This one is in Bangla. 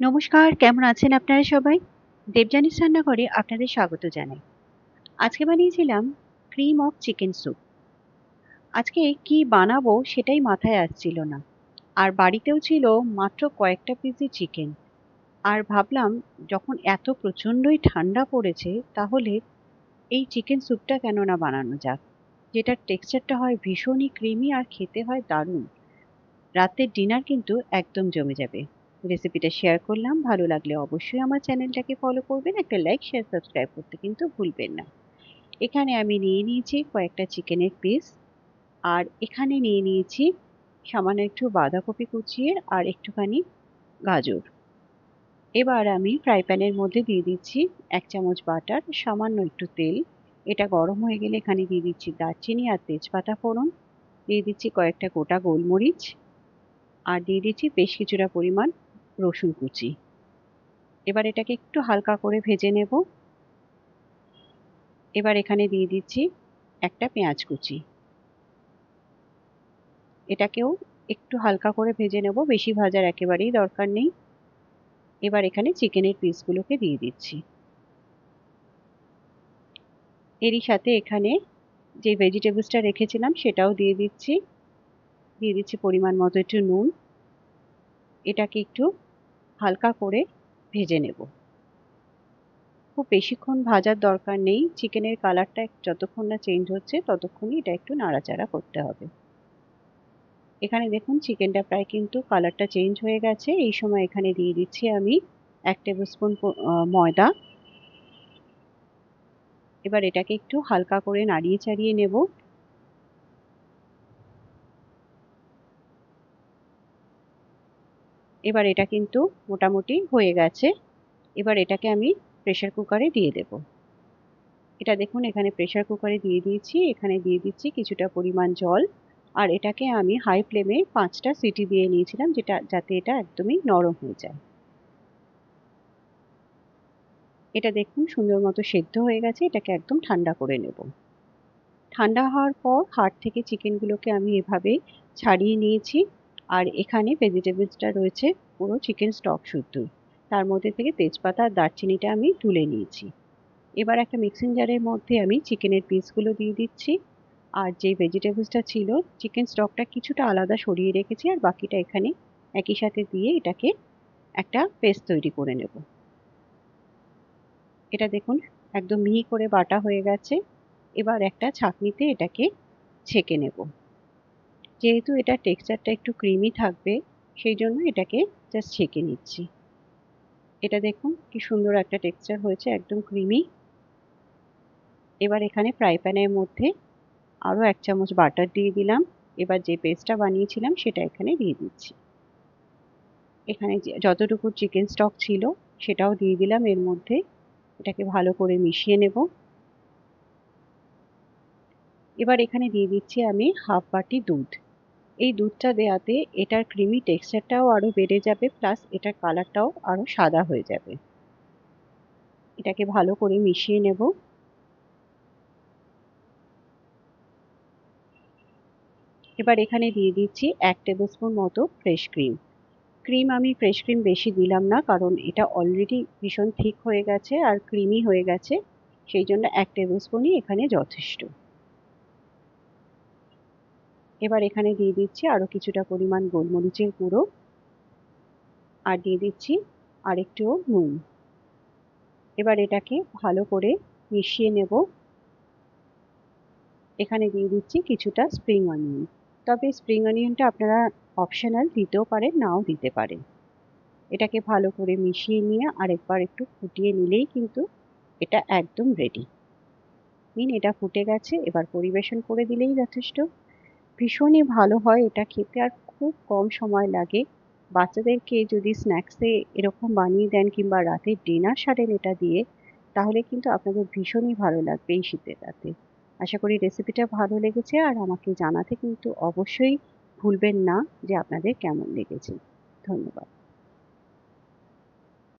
নমস্কার, কেমন আছেন আপনারা সবাই? দেবযানীস রান্নাঘরে আপনাদের স্বাগত জানাই। আজকে বানিয়েছিলাম ক্রিম অফ চিকেন স্যুপ। আজকে কি বানাবো সেটাই মাথায় আসছিল না। আর বাড়িতেও ছিল মাত্র কয়েকটা পিসই চিকেন। আর ভাবলাম যখন এত প্রচণ্ডই ঠান্ডা পড়েছে তাহলে এই চিকেন স্যুপটা কেন না বানানো যাক। যেটার টেক্সচারটা হয় ভীষণই ক্রিমি আর খেতে হয় দারুণ। রাতের ডিনার কিন্তু একদম জমে যাবে। রেসিপিটা শেয়ার করলাম, ভালো লাগলে অবশ্যই আমার চ্যানেলটাকে ফলো করবেন, একটা লাইক শেয়ার সাবস্ক্রাইব করতে কিন্তু ভুলবেন না। এখানে আমি নিয়ে নিয়েছি কয়েকটা চিকেনের পিস, আর এখানে নিয়ে নিয়েছি সামান্য একটু বাঁধাকপি কুচিয়ে আর একটুখানি গাজর। এবার আমি ফ্রাই প্যানের মধ্যে দিয়ে দিচ্ছি 1 চামচ বাটার, সামান্য একটু তেল। এটা গরম হয়ে গেলে এখানে দিয়ে দিচ্ছি দারচিনি আর তেজপাতা ফোড়ন, দিয়ে দিচ্ছি কয়েকটা গোটা গোলমরিচ, আর দিয়ে দিচ্ছি বেশ কিছুটা পরিমাণ রসুন কুচি। এবার এটাকে একটু হালকা করে ভেজে নেব। এবার এখানে দিয়ে দিচ্ছি একটা পেঁয়াজ কুচি। এটাকেও একটু হালকা করে ভেজে নেব, বেশি ভাজার একেবারেই দরকার নেই। এবার এখানে চিকেনের পিসগুলোকে দিয়ে দিচ্ছি। এরই সাথে এখানে যে ভেজিটেবলসটা রেখেছিলাম সেটাও দিয়ে দিচ্ছি। দিয়ে দিচ্ছি পরিমাণ মতো একটু নুন। এটাকে একটু হালকা করে ভেজে নেব। খুব বেশিক্ষণ ভাজার দরকার নেই, চিকেনের কালারটা যতক্ষণ না চেঞ্জ হচ্ছে ততক্ষণই এটা একটু নাড়াচাড়া করতে হবে। এখানে দেখুন চিকেনটা প্রায় কিন্তু কালারটা চেঞ্জ হয়ে গেছে। এই সময় এখানে দিয়ে দিচ্ছি আমি 1 টেবিল স্পুন ময়দা। এবার এটাকে একটু হালকা করে নাড়িয়ে চাড়িয়ে নেব। এবার এটা কিন্তু মোটামুটি হয়ে গেছে। এবার এটাকে আমি প্রেসার কুকারে দিয়ে দেব। এটা দেখুন এখানে প্রেসার কুকারে দিয়ে দিয়েছি। এখানে দিয়ে দিচ্ছি কিছুটা পরিমাণ জল, আর এটাকে আমি হাই ফ্লেমে 5টা সিটি দিয়ে নিয়েছিলাম, যাতে এটা একদমই নরম হয়ে যায়। এটা দেখুন সুন্দর মতো সেদ্ধ হয়ে গেছে। এটাকে একদম ঠান্ডা করে নেব। ঠান্ডা হওয়ার পর হাড় থেকে চিকেনগুলোকে আমি এভাবে ছাড়িয়ে নিয়েছি। আর এখানে ভেজিটেবলসটা রয়েছে পুরো চিকেন স্টক শুদ্ধই। তার মধ্যে থেকে তেজপাতা আর দারচিনিটা আমি তুলে নিয়েছি। এবার একটা মিক্সিং জারের মধ্যে আমি চিকেনের পিসগুলো দিয়ে দিচ্ছি। আর যে ভেজিটেবলসটা ছিল, চিকেন স্টকটা কিছুটা আলাদা সরিয়ে রেখেছি, আর বাকিটা এখানে একই সাথে দিয়ে এটাকে একটা পেস্ট তৈরি করে নেব। এটা দেখুন একদম মিহি করে বাটা হয়ে গেছে। এবার একটা ছাঁকনিতে এটাকে ছেঁকে নেব। যেহেতু এটা টেক্সচারটা একটু ক্রিমি থাকবে, সেই জন্য এটাকে জাস্ট ছেঁকে নিচ্ছি। এটা দেখুন কি সুন্দর একটা টেক্সচার হয়েছে, একদম ক্রিমি। এবার এখানে ফ্রাই প্যানের মধ্যে আরও 1 চামচ বাটার দিয়ে দিলাম। এবার যে পেস্টটা বানিয়েছিলাম সেটা এখানে দিয়ে দিচ্ছি। এখানে যতটুকু চিকেন স্টক ছিল সেটাও দিয়ে দিলাম এর মধ্যে। এটাকে ভালো করে মিশিয়ে নেব। এবার এখানে দিয়ে দিচ্ছি আমি হাফ বাটি দুধ। এই দুধটা দেওয়াতে এটার ক্রিমি টেক্সচারটাও আরও বেড়ে যাবে, প্লাস এটার কালারটাও আরও সাদা হয়ে যাবে। এটাকে ভালো করে মিশিয়ে নেব। এবার এখানে দিয়ে দিচ্ছি 1 টেবিল স্পুন মতো ফ্রেশ ক্রিম। আমি ফ্রেশ ক্রিম বেশি দিলাম না, কারণ এটা অলরেডি ভীষণ থিক হয়ে গেছে আর ক্রিমি হয়ে গেছে। সেই জন্য 1 টেবিল স্পুনই এখানে যথেষ্ট। এবার এখানে দিয়ে দিচ্ছি আরও কিছুটা পরিমাণ গোলমরিচের গুঁড়ো, আর দিয়ে দিচ্ছি আরেকটু নুন। এবার এটাকে ভালো করে মিশিয়ে নেব। এখানে দিয়ে দিচ্ছি কিছুটা স্প্রিং অনিয়ন। তবে স্প্রিং অনিয়নটা আপনারা অপশনাল, দিতেও পারেন নাও দিতে পারেন। এটাকে ভালো করে মিশিয়ে নিয়ে আরেকবার একটু ফুটিয়ে নিলেই কিন্তু এটা একদম রেডি। এটা ফুটে গেছে, এবার পরিবেশন করে দিলেই যথেষ্ট। ভীষণই ভালো হয় এটা খেতে, আর খুব কম সময় লাগে। বাচ্চাদেরকে যদি স্ন্যাক্সে এরকম বানিয়ে দেন কিংবা রাতের ডিনার সারেন এটা দিয়ে, তাহলে কিন্তু আপনাদের ভীষণই ভালো লাগবে এই শীতের রাতে। আশা করি রেসিপিটা ভালো লেগেছে, আর আমাকে জানাতে কিন্তু অবশ্যই ভুলবেন না যে আপনাদের কেমন লেগেছে। ধন্যবাদ।